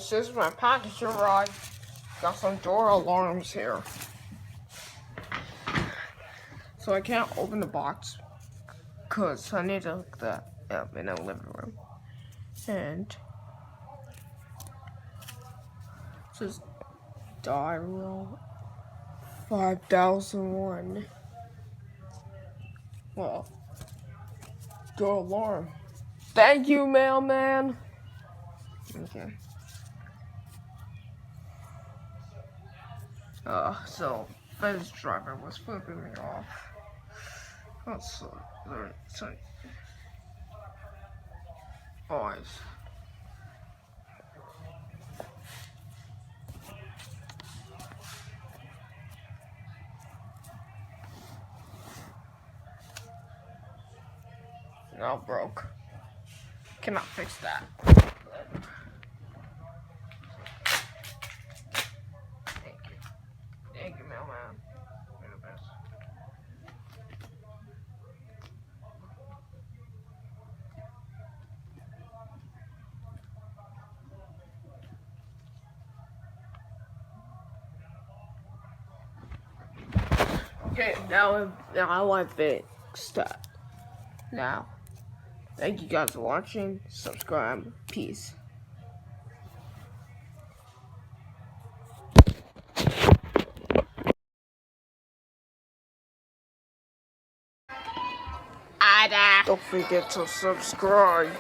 Just as my package arrived, got some door alarms here. So I can't open the box because I need to look that up in the living room. And it says die roll 5001. Well, door alarm. Thank you, mailman. Okay. So this driver was flipping me off. Oh, sorry. Boys. Now broke. Cannot fix that. Thank you, mailman. You're the best. Okay, now I want to fix that. Now, thank you guys for watching. Subscribe. Peace. Don't forget to subscribe.